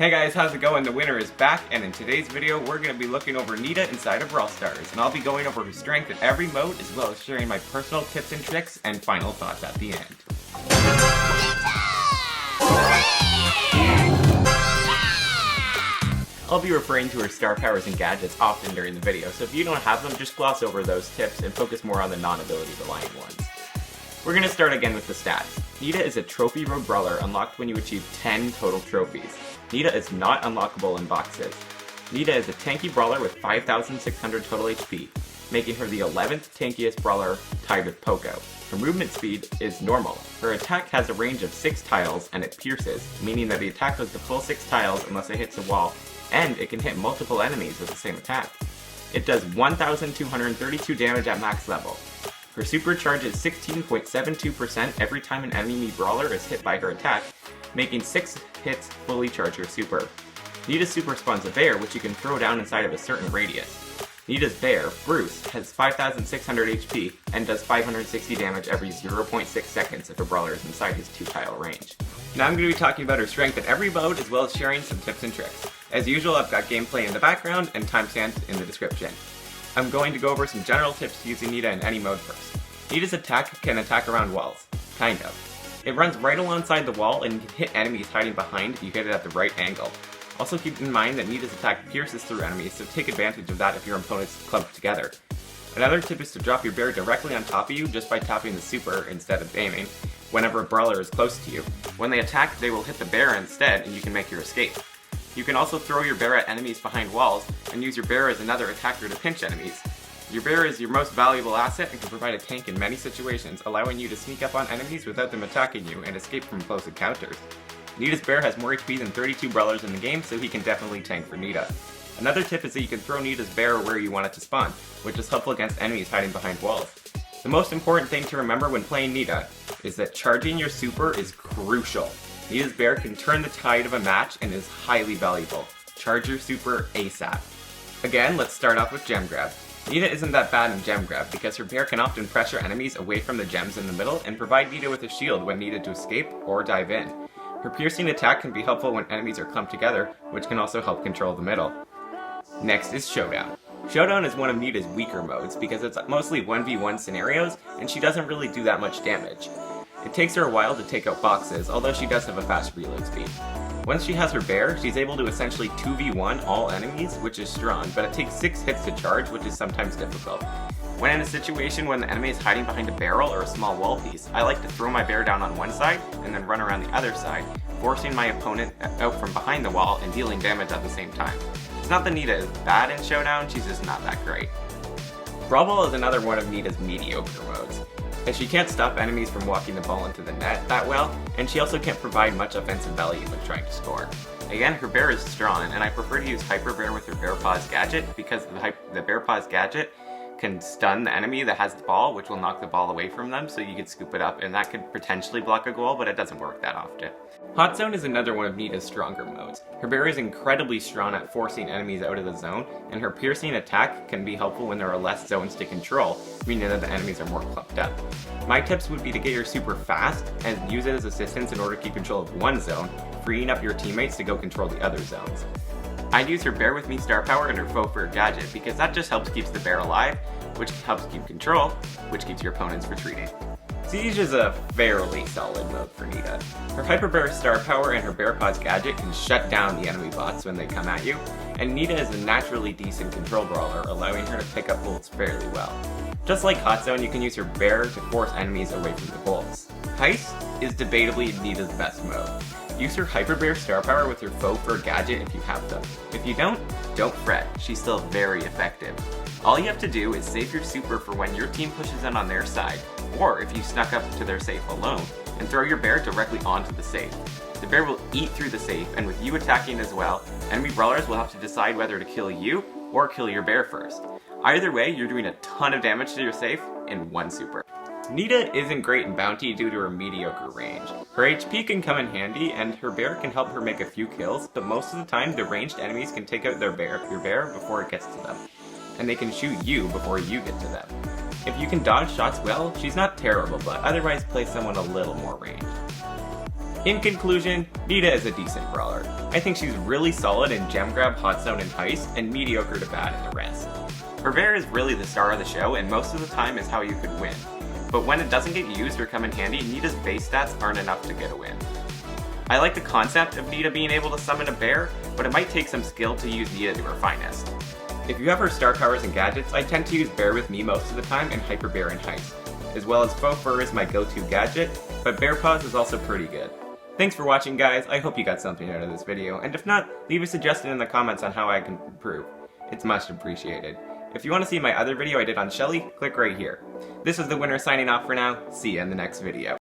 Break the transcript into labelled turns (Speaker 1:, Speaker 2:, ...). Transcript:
Speaker 1: Hey guys, how's it going? The winner is back, and in today's video we're going to be looking over Nita inside of Brawl Stars, and I'll be going over her strength in every mode, as well as sharing my personal tips and tricks and final thoughts at the end. I'll be referring to her star powers and gadgets often during the video, so if you don't have them, just gloss over those tips and focus more on the non-ability reliant ones. We're going to start again with the stats. Nita is a trophy road brawler unlocked when you achieve 10 total trophies. Nita is not unlockable in boxes. Nita is a tanky brawler with 5,600 total HP, making her the 11th tankiest brawler, tied with Poco. Her movement speed is normal. Her attack has a range of 6 tiles and it pierces, meaning that the attack does the full 6 tiles unless it hits a wall, and it can hit multiple enemies with the same attack. It does 1,232 damage at max level. Her super charges 16.72% every time an enemy brawler is hit by her attack, making 6 hits fully charge her super. Nita's super spawns a bear, which you can throw down inside of a certain radius. Nita's bear, Bruce, has 5,600 HP and does 560 damage every 0.6 seconds if a brawler is inside his 2-tile range. Now I'm going to be talking about her strength in every mode, as well as sharing some tips and tricks. As usual, I've got gameplay in the background and timestamps in the description. I'm going to go over some general tips using Nita in any mode first. Nita's attack can attack around walls. Kind of. It runs right alongside the wall and can hit enemies hiding behind if you hit it at the right angle. Also keep in mind that Nita's attack pierces through enemies, so take advantage of that if your opponents clump together. Another tip is to drop your bear directly on top of you just by tapping the super instead of aiming whenever a brawler is close to you. When they attack, they will hit the bear instead and you can make your escape. You can also throw your bear at enemies behind walls and use your bear as another attacker to pinch enemies. Your bear is your most valuable asset and can provide a tank in many situations, allowing you to sneak up on enemies without them attacking you and escape from close encounters. Nita's bear has more HP than 32 brawlers in the game, so he can definitely tank for Nita. Another tip is that you can throw Nita's bear where you want it to spawn, which is helpful against enemies hiding behind walls. The most important thing to remember when playing Nita is that charging your super is crucial. Nita's bear can turn the tide of a match and is highly valuable. Charge your super ASAP. Again, let's start off with gem grab. Nita isn't that bad in gem grab because her bear can often pressure enemies away from the gems in the middle and provide Nita with a shield when needed to escape or dive in. Her piercing attack can be helpful when enemies are clumped together, which can also help control the middle. Next is Showdown. Showdown is one of Nita's weaker modes because it's mostly 1v1 scenarios and she doesn't really do that much damage. It takes her a while to take out boxes, although she does have a fast reload speed. Once she has her bear, she's able to essentially 2v1 all enemies, which is strong, but it takes 6 hits to charge, which is sometimes difficult. When in a situation when the enemy is hiding behind a barrel or a small wall piece, I like to throw my bear down on one side and then run around the other side, forcing my opponent out from behind the wall and dealing damage at the same time. It's not that Nita is bad in Showdown, she's just not that great. Brawl Ball is another one of Nita's mediocre modes, as she can't stop enemies from walking the ball into the net that well, and she also can't provide much offensive value when trying to score. Again, her bear is strong, and I prefer to use Hyper Bear with her Bear Paws gadget because the Bear Paws gadget can stun the enemy that has the ball, which will knock the ball away from them, so you can scoop it up, and that could potentially block a goal, but it doesn't work that often. Hot Zone is another one of Nita's stronger modes. Her bear is incredibly strong at forcing enemies out of the zone, and her piercing attack can be helpful when there are less zones to control, meaning that the enemies are more clumped up. My tips would be to get your super fast and use it as assistance in order to keep control of one zone, freeing up your teammates to go control the other zones. I'd use her Bear With Me star power and her Faux Fur gadget because that just helps keep the bear alive, which helps keep control, which keeps your opponents retreating. Siege is a fairly solid mode for Nita. Her Hyper Bear star power and her Bear Paws gadget can shut down the enemy bots when they come at you, and Nita is a naturally decent control brawler, allowing her to pick up bullets fairly well. Just like Hot Zone, you can use her bear to force enemies away from the bullets. Heist is debatably Nita's best mode. Use her Hyper Bear star power with her Faux Fur gadget if you have them. If you don't fret, she's still very effective. All you have to do is save your super for when your team pushes in on their side, or if you snuck up to their safe alone, and throw your bear directly onto the safe. The bear will eat through the safe, and with you attacking as well, enemy brawlers will have to decide whether to kill you or kill your bear first. Either way, you're doing a ton of damage to your safe in one super. Nita isn't great in bounty due to her mediocre range. Her HP can come in handy, and her bear can help her make a few kills, but most of the time the ranged enemies can take out your bear before it gets to them, and they can shoot you before you get to them. If you can dodge shots well, she's not terrible, but otherwise play someone a little more ranged. In conclusion, Nita is a decent brawler. I think she's really solid in Gem Grab, Hot Zone, and Heist, and mediocre to bad in the rest. Her bear is really the star of the show, and most of the time is how you could win. But when it doesn't get used or come in handy, Nita's base stats aren't enough to get a win. I like the concept of Nita being able to summon a bear, but it might take some skill to use Nita to her finest. If you have her star powers and gadgets, I tend to use Bear with me most of the time and Hyper Bear in Heist, as well as Faux Fur is my go-to gadget, but Bear Paws is also pretty good. Thanks for watching, guys. I hope you got something out of this video, and if not, leave a suggestion in the comments on how I can improve. It's much appreciated. If you want to see my other video I did on Shelly, click right here. This is the winner signing off for now. See you in the next video.